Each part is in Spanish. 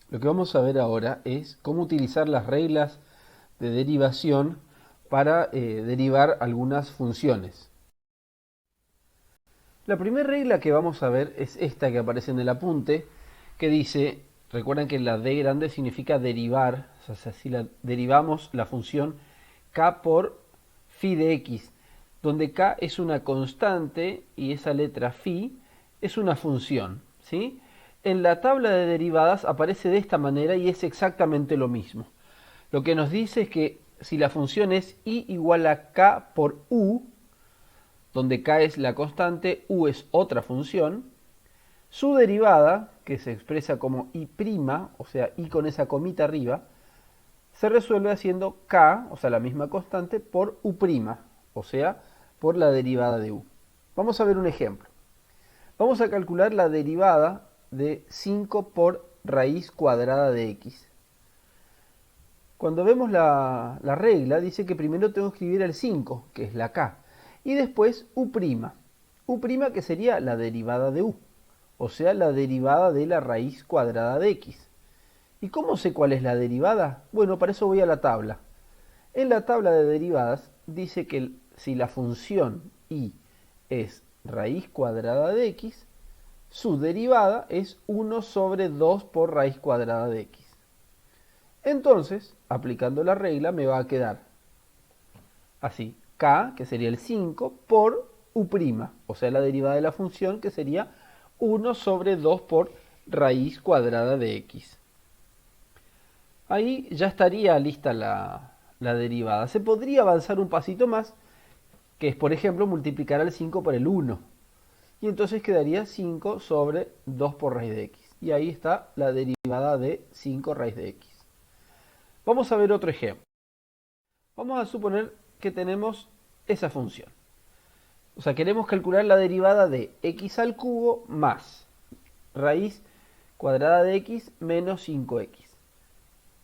Lo que vamos a ver ahora es cómo utilizar las reglas de derivación para derivar algunas funciones. La primera regla que vamos a ver es esta que aparece en el apunte, que dice, recuerden que la D grande significa derivar, o sea, si derivamos la función k por phi de x, donde k es una constante y esa letra phi es una función, ¿sí? En la tabla de derivadas aparece de esta manera y es exactamente lo mismo. Lo que nos dice es que si la función es i igual a k por u, donde k es la constante, u es otra función, su derivada, que se expresa como i', o sea, i con esa comita arriba, se resuelve haciendo k, o sea, la misma constante, por u', o sea, por la derivada de u. Vamos a ver un ejemplo. Vamos a calcular la derivada de 5 por raíz cuadrada de x. Cuando vemos la regla, dice que primero tengo que escribir el 5, que es la k, y después u'. U' que sería la derivada de u, o sea, la derivada de la raíz cuadrada de x. ¿Y cómo sé cuál es la derivada? Bueno, para eso voy a la tabla. En la tabla de derivadas dice que si la función i es raíz cuadrada de x, su derivada es 1 sobre 2 por raíz cuadrada de x. Entonces, aplicando la regla, me va a quedar así, k, que sería el 5, por u', o sea, la derivada de la función, que sería 1 sobre 2 por raíz cuadrada de x. Ahí ya estaría lista la derivada. Se podría avanzar un pasito más, que es, por ejemplo, multiplicar al 5 por el 1. Y entonces quedaría 5 sobre 2 por raíz de x. Y ahí está la derivada de 5 raíz de x. Vamos a ver otro ejemplo. Vamos a suponer que tenemos esa función. O sea, queremos calcular la derivada de x al cubo más raíz cuadrada de x menos 5x.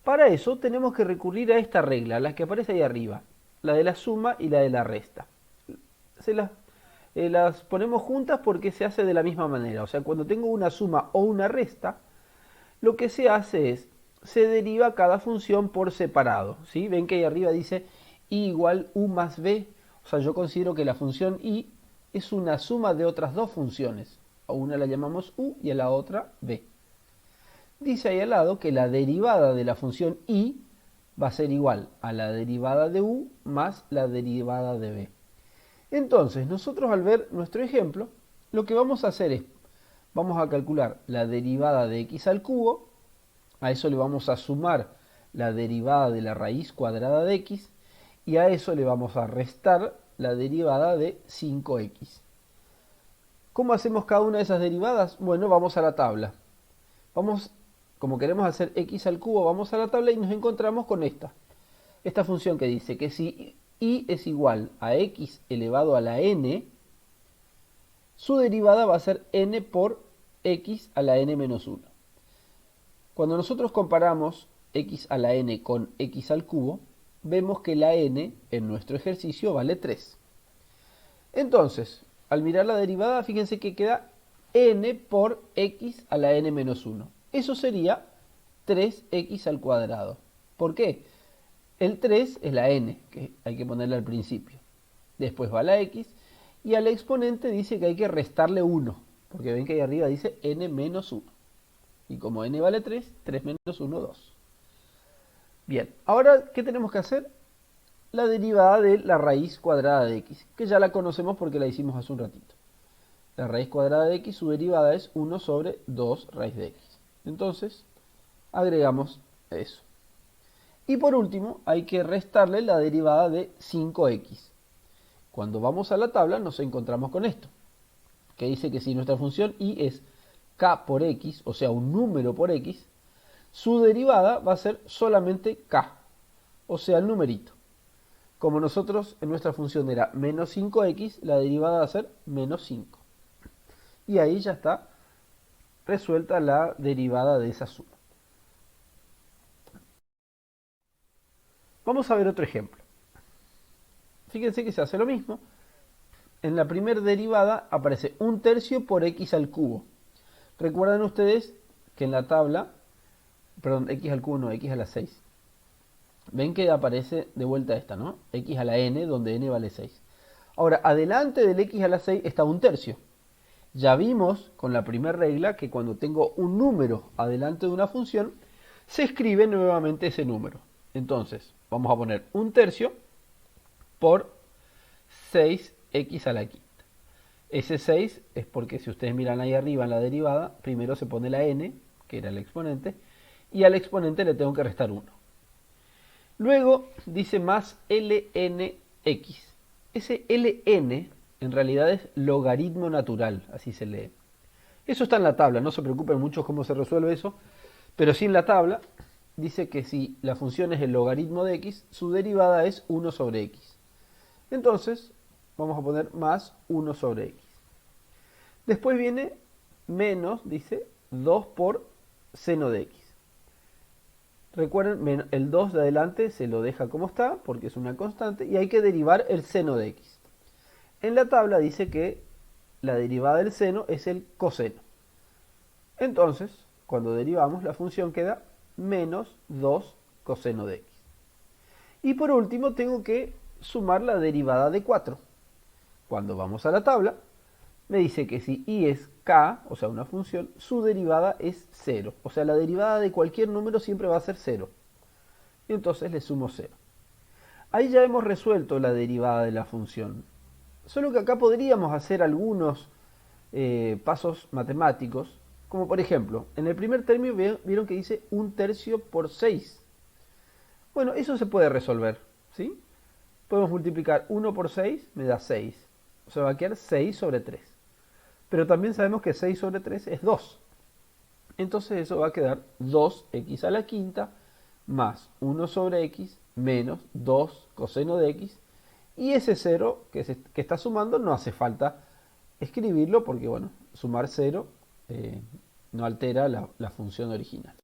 Para eso tenemos que recurrir a esta regla, la que aparece ahí arriba, la de la suma y la de la resta. Se las ponemos juntas porque se hace de la misma manera. O sea, cuando tengo una suma o una resta, lo que se hace es, se deriva cada función por separado. ¿Sí? Ven que ahí arriba dice i igual u más b. O sea, yo considero que la función i es una suma de otras dos funciones. A una la llamamos u y a la otra b. Dice ahí al lado que la derivada de la función i va a ser igual a la derivada de u más la derivada de b. Entonces, nosotros al ver nuestro ejemplo, lo que vamos a hacer es, vamos a calcular la derivada de x al cubo, a eso le vamos a sumar la derivada de la raíz cuadrada de x, y a eso le vamos a restar la derivada de 5x. ¿Cómo hacemos cada una de esas derivadas? Bueno, vamos a la tabla. Como queremos hacer x al cubo, vamos a la tabla y nos encontramos con esta función que dice que si i es igual a x elevado a la n, su derivada va a ser n por x a la n menos 1. Cuando nosotros comparamos x a la n con x al cubo, vemos que la n en nuestro ejercicio vale 3. Entonces, al mirar la derivada, fíjense que queda n por x a la n menos 1. Eso sería 3x al cuadrado. ¿Por qué? El 3 es la n, que hay que ponerle al principio. Después va la x, y al exponente dice que hay que restarle 1, porque ven que ahí arriba dice n menos 1. Y como n vale 3, 3 menos 1, 2. Bien, ahora, ¿qué tenemos que hacer? La derivada de la raíz cuadrada de x, que ya la conocemos porque la hicimos hace un ratito. La raíz cuadrada de x, su derivada es 1 sobre 2 raíz de x. Entonces, agregamos eso. Y por último, hay que restarle la derivada de 5x. Cuando vamos a la tabla nos encontramos con esto, que dice que si nuestra función y es k por x, o sea, un número por x, su derivada va a ser solamente k, o sea, el numerito. Como nosotros en nuestra función era menos 5x, la derivada va a ser menos 5. Y ahí ya está resuelta la derivada de esa suma. Vamos a ver otro ejemplo. Fíjense que se hace lo mismo. En la primera derivada aparece 1/3 por x al cubo. Recuerden ustedes que en la tabla perdón, x al cubo no, x a la 6. Ven que aparece de vuelta esta, ¿no? X a la n, donde n vale 6. Ahora, adelante del x a la 6 está un tercio. Ya vimos con la primera regla que cuando tengo un número adelante de una función, se escribe nuevamente ese número. Entonces, vamos a poner un tercio por 6x a la quinta. Ese 6 es porque si ustedes miran ahí arriba en la derivada, primero se pone la n, que era el exponente, y al exponente le tengo que restar 1. Luego dice más lnx. Ese ln en realidad es logaritmo natural, así se lee. Eso está en la tabla, no se preocupen mucho cómo se resuelve eso, pero sí en la tabla dice que si la función es el logaritmo de x, su derivada es 1 sobre x. Entonces, vamos a poner más 1 sobre x. Después viene menos, dice, 2 por seno de x. Recuerden, el 2 de adelante se lo deja como está, porque es una constante, y hay que derivar el seno de x. En la tabla dice que la derivada del seno es el coseno. Entonces, cuando derivamos, la función queda menos 2 coseno de x. Y por último, tengo que sumar la derivada de 4. Cuando vamos a la tabla, me dice que si y es k, o sea, una función, su derivada es 0. O sea, la derivada de cualquier número siempre va a ser 0. Y entonces le sumo 0. Ahí ya hemos resuelto la derivada de la función. Solo que acá podríamos hacer algunos pasos matemáticos, como por ejemplo, en el primer término vieron que dice 1/3 por 6. Bueno, eso se puede resolver, ¿sí? Podemos multiplicar 1 por 6, me da 6. O sea, va a quedar 6 sobre 3. Pero también sabemos que 6 sobre 3 es 2. Entonces eso va a quedar 2x a la quinta más 1 sobre x menos 2 coseno de x. Y ese 0 que está sumando no hace falta escribirlo porque, bueno, sumar 0 no altera la función original.